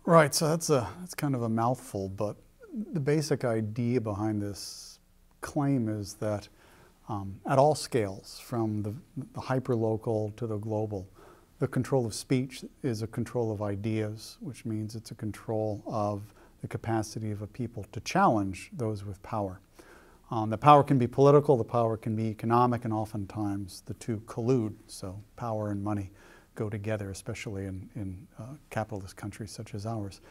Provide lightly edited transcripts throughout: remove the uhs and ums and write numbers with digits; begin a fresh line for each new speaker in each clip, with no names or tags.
Right, so that's kind of a mouthful, but the basic idea behind this claim is that at all scales, from the hyperlocal to the global, the control of speech is a control of ideas, which means it's a control of the capacity of a people to challenge those with power. The power can be political, the power can be economic, and oftentimes the two collude, so power and money go together, especially in capitalist countries such as ours.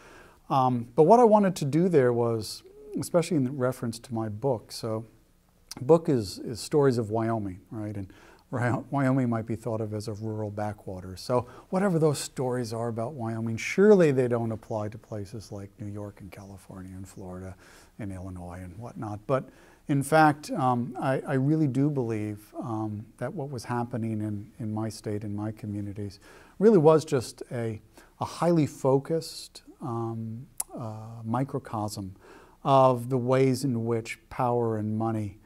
But what I wanted to do there was, especially in reference to my book, so book is Stories of Wyoming, right? And Wyoming might be thought of as a rural backwater. So whatever those stories are about Wyoming, surely they don't apply to places like New York and California and Florida and Illinois and whatnot. But in fact, I really do believe that what was happening in my state, in my communities, really was just a highly focused microcosm of the ways in which power and money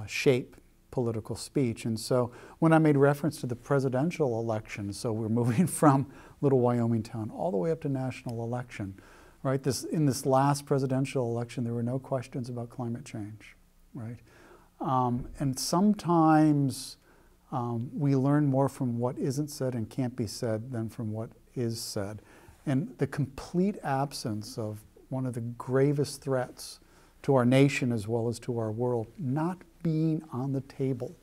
shape political speech. And so when I made reference to the presidential election, so we're moving from little Wyoming town all the way up to national election, right? In this last presidential election, there were no questions about climate change, right? And sometimes we learn more from what isn't said and can't be said than from what is said. And the complete absence of one of the gravest threats to our nation as well as to our world not being on the table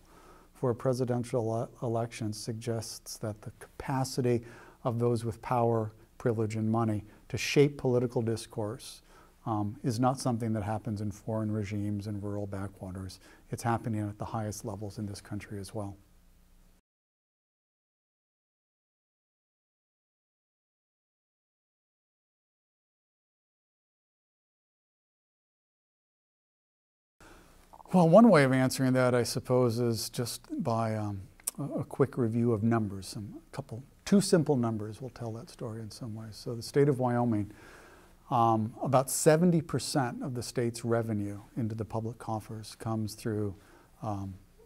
for a presidential election suggests that the capacity of those with power, privilege, and money to shape political discourse is not something that happens in foreign regimes and rural backwaters. It's happening at the highest levels in this country as well. Well, one way of answering that, I suppose, is just by a quick review of numbers. Two simple numbers will tell that story in some ways. So the state of Wyoming, about 70% of the state's revenue into the public coffers comes through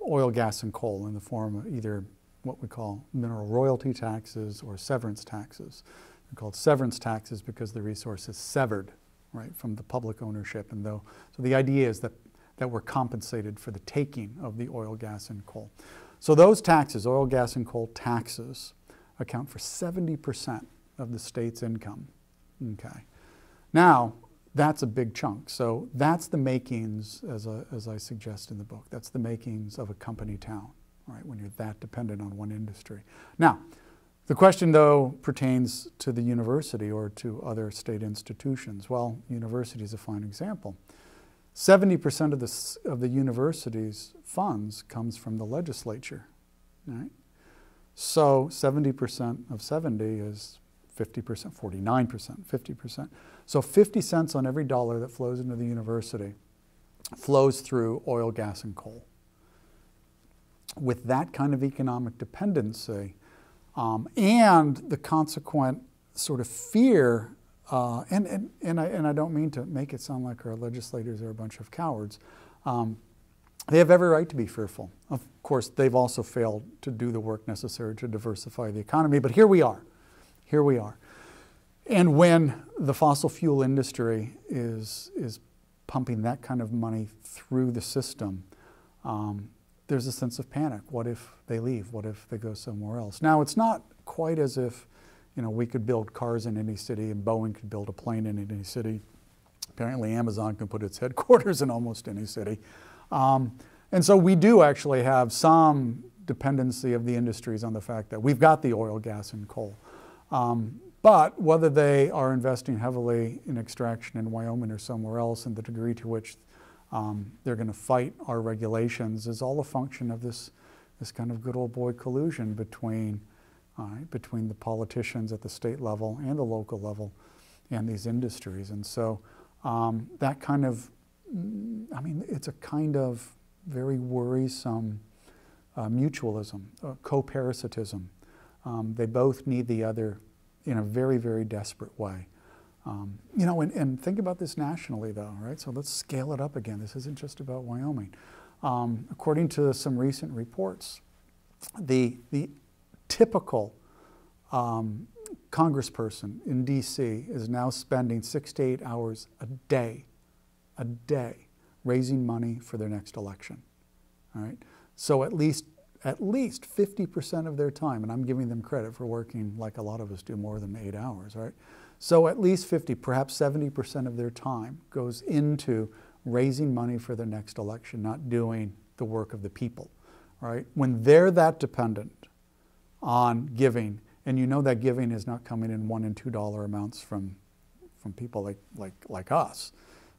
oil, gas, and coal in the form of either what we call mineral royalty taxes or severance taxes. They're called severance taxes because the resource is severed, right, from the public ownership. And so the idea is that we're compensated for the taking of the oil, gas, and coal. So those taxes, oil, gas, and coal taxes, account for 70% of the state's income. Okay. Now, that's a big chunk. So that's the makings, as I suggest in the book, that's the makings of a company town, right, when you're that dependent on one industry. Now, the question, though, pertains to the university or to other state institutions. Well, university is a fine example. 70% of the university's funds comes from the legislature, right? So 70% of 70 is 50%, 49%, 50%. So 50 cents on every dollar that flows into the university flows through oil, gas, and coal. With that kind of economic dependency and the consequent sort of fear, and I don't mean to make it sound like our legislators are a bunch of cowards. They have every right to be fearful. Of course, they've also failed to do the work necessary to diversify the economy, but here we are. Here we are. And when the fossil fuel industry is pumping that kind of money through the system, there's a sense of panic. What if they leave? What if they go somewhere else? Now, it's not quite as if we could build cars in any city and Boeing could build a plane in any city. Apparently Amazon can put its headquarters in almost any city. And so we do actually have some dependency of the industries on the fact that we've got the oil, gas, and coal. But whether they are investing heavily in extraction in Wyoming or somewhere else and the degree to which they're going to fight our regulations is all a function of this kind of good old boy collusion between the politicians at the state level and the local level and these industries. And so that kind of, it's a kind of very worrisome mutualism, co-parasitism. They both need the other in a very, very desperate way. And think about this nationally though, right? So let's scale it up again. This isn't just about Wyoming. According to some recent reports, the typical congressperson in D.C. is now spending 6 to 8 hours a day, raising money for their next election. All right? So at least 50% of their time, and I'm giving them credit for working like a lot of us do, more than 8 hours, right? So at least 50, perhaps 70% of their time goes into raising money for their next election, not doing the work of the people, right? When they're that dependent on giving, and you know that giving is not coming in $1 and $2 amounts from people like us.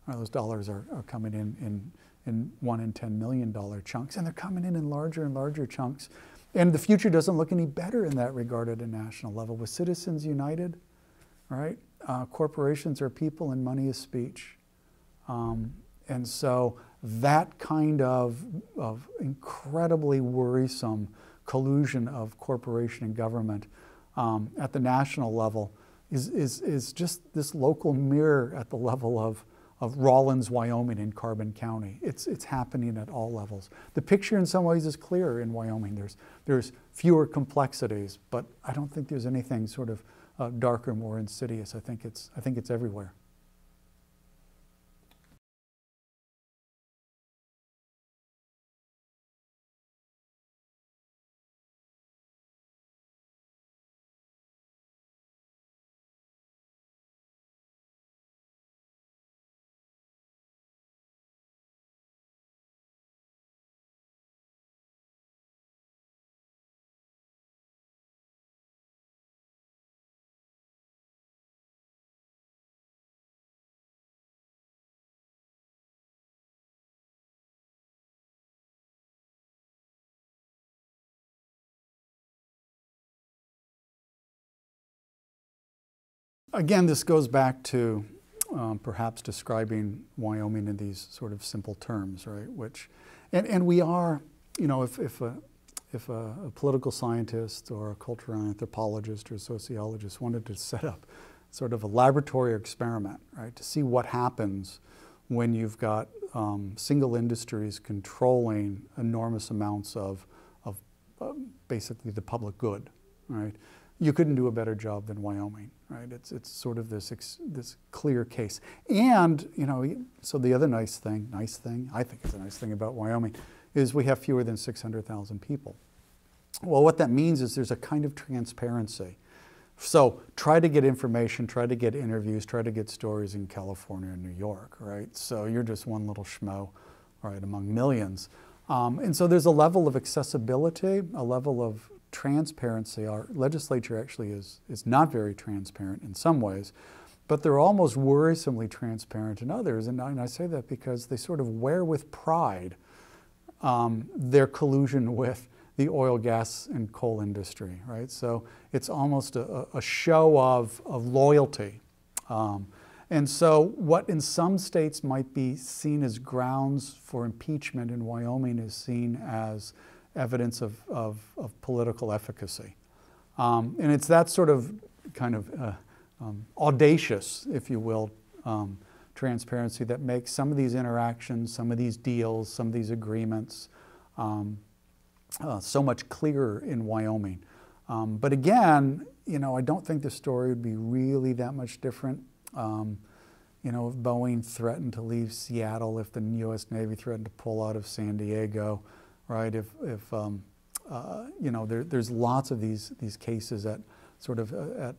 Right? Those dollars are coming in $1 and $10 million chunks, and they're coming in larger and larger chunks. And the future doesn't look any better in that regard at a national level. With Citizens United, right? Corporations are people and money is speech. And so that kind of incredibly worrisome collusion of corporation and government at the national level is just this local mirror at the level of Rawlins, Wyoming, and Carbon County. It's happening at all levels. The picture in some ways is clearer in Wyoming. There's fewer complexities, but I don't think there's anything sort of darker, more insidious. I think it's everywhere. Again, this goes back to perhaps describing Wyoming in these sort of simple terms, right? And we are, you know, if a political scientist or a cultural anthropologist or sociologist wanted to set up sort of a laboratory experiment, right, to see what happens when you've got single industries controlling enormous amounts of basically the public good, right? You couldn't do a better job than Wyoming, right? It's sort of this clear case. And, you know, so the other nice thing, I think it's a nice thing about Wyoming, is we have fewer than 600,000 people. Well, what that means is there's a kind of transparency. So try to get information, try to get interviews, try to get stories in California and New York, right? So you're just one little schmo, right, among millions. And so there's a level of accessibility, a level of transparency. Our legislature actually is not very transparent in some ways, but they're almost worrisomely transparent in others. And I say that because they sort of wear with pride their collusion with the oil, gas, and coal industry, right? So it's almost a show of loyalty. And so what in some states might be seen as grounds for impeachment in Wyoming is seen as evidence of political efficacy. And it's that sort of kind of audacious, if you will, transparency that makes some of these interactions, some of these deals, some of these agreements so much clearer in Wyoming. But again, you know, I don't think the story would be really that much different. You know, if Boeing threatened to leave Seattle, if the U.S. Navy threatened to pull out of San Diego, right? If you know, there's lots of these cases at sort of at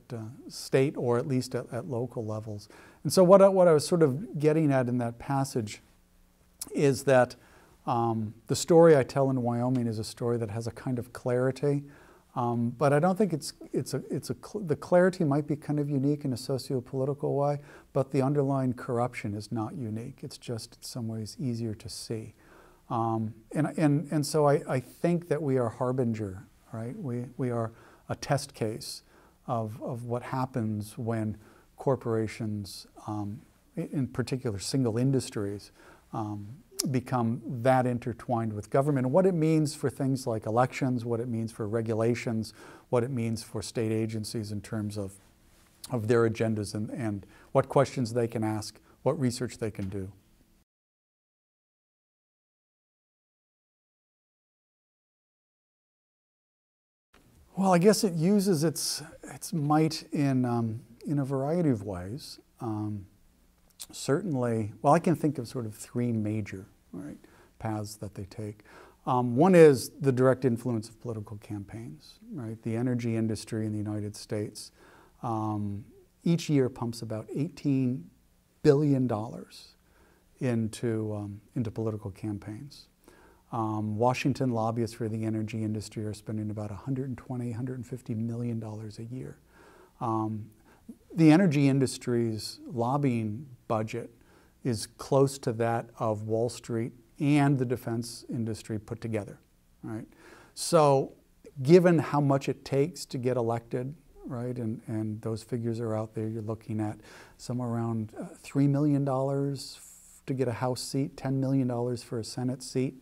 state or at least at local levels. And so what I was sort of getting at in that passage is that the story I tell in Wyoming is a story that has a kind of clarity, but I don't think the clarity might be kind of unique in a socio-political way, but the underlying corruption is not unique. It's just in some ways easier to see. And so I think that we are harbinger, right? We are a test case of what happens when corporations, in particular single industries, become that intertwined with government, and what it means for things like elections, what it means for regulations, what it means for state agencies in terms of their agendas and what questions they can ask, what research they can do. Well, I guess it uses its might in a variety of ways. Certainly, well, I can think of sort of three major paths that they take. One is the direct influence of political campaigns, right? The energy industry in the United States each year pumps about $18 billion into political campaigns. Washington lobbyists for the energy industry are spending about $120, $150 million a year. The energy industry's lobbying budget is close to that of Wall Street and the defense industry put together, right? So given how much it takes to get elected, right, and those figures are out there, you're looking at somewhere around $3 million to get a House seat, $10 million for a Senate seat,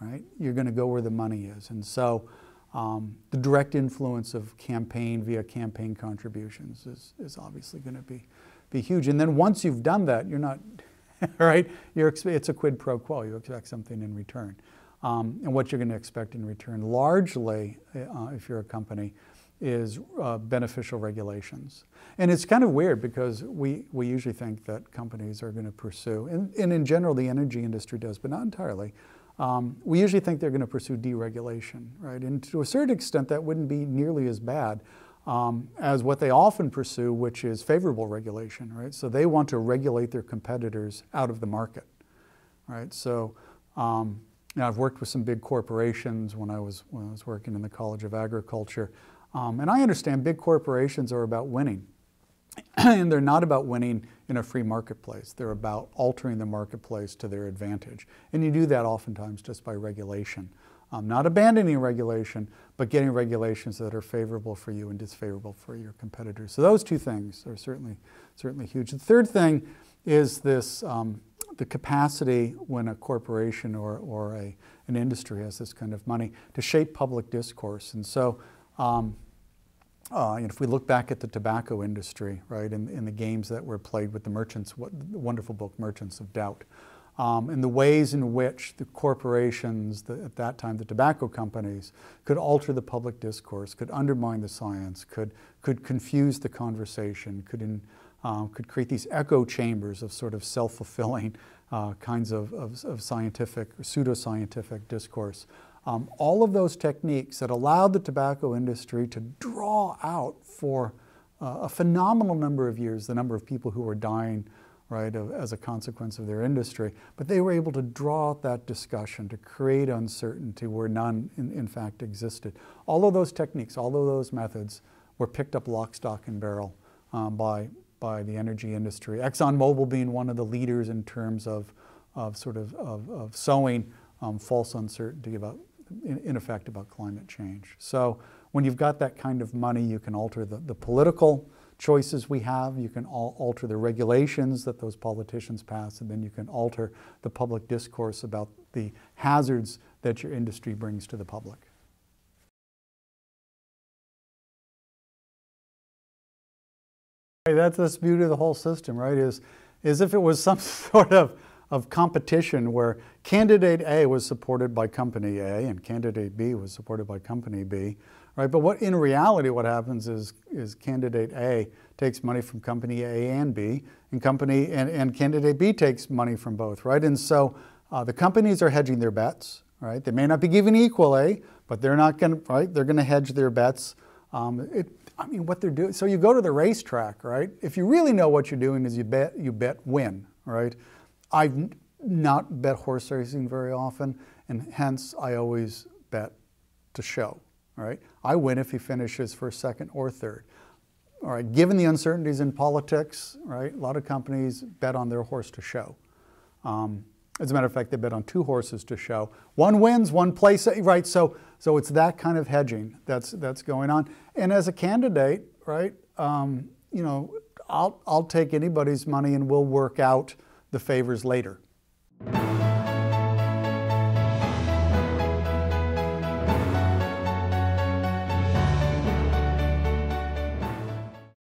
right? You're going to go where the money is. And so the direct influence of campaign via campaign contributions is obviously going to be huge. And then once you've done that, you're not, right? It's a quid pro quo. You expect something in return. And what you're going to expect in return largely, if you're a company, is beneficial regulations. And it's kind of weird because we usually think that companies are going to pursue, and in general the energy industry does, but not entirely. We usually think they're going to pursue deregulation, right? And to a certain extent that wouldn't be nearly as bad as what they often pursue, which is favorable regulation, right? So they want to regulate their competitors out of the market, right? So I've worked with some big corporations when I was working in the College of Agriculture, and I understand big corporations are about winning. And they're not about winning in a free marketplace. They're about altering the marketplace to their advantage. And you do that oftentimes just by regulation. Not abandoning regulation, but getting regulations that are favorable for you and disfavorable for your competitors. So those two things are certainly huge. The third thing is this, the capacity when a corporation or an industry has this kind of money to shape public discourse. And so if we look back at the tobacco industry, right, in the games that were played with the merchants, the wonderful book Merchants of Doubt, and the ways in which the corporations, at that time the tobacco companies, could alter the public discourse, could undermine the science, could confuse the conversation, could create these echo chambers of sort of self-fulfilling kinds of scientific or pseudoscientific discourse. All of those techniques that allowed the tobacco industry to draw out for a phenomenal number of years the number of people who were dying, right, as a consequence of their industry. But they were able to draw out that discussion to create uncertainty where none in fact existed. All of those techniques, all of those methods were picked up lock, stock, and barrel by the energy industry. ExxonMobil being one of the leaders in terms of sowing false uncertainty about, in effect, about climate change. So when you've got that kind of money, you can alter the political choices we have, you can alter the regulations that those politicians pass, and then you can alter the public discourse about the hazards that your industry brings to the public. That's the beauty of the whole system, right, is if it was some sort of competition where candidate A was supported by company A and candidate B was supported by company B, right? But in reality what happens is candidate A takes money from company A and B, and candidate B takes money from both, right? And so the companies are hedging their bets, right? They may not be given equally, but they're not going to, right? They're going to hedge their bets. What they're doing. So you go to the racetrack, right? If you really know what you're doing is you bet win, right? I've not bet horse racing very often, and hence I always bet to show, right? I win if he finishes first, second, or third. All right, given the uncertainties in politics, right, a lot of companies bet on their horse to show. As a matter of fact, they bet on two horses to show. One wins, one plays, right? So it's that kind of hedging that's going on. And as a candidate, right, I'll take anybody's money and we'll work out the favors later.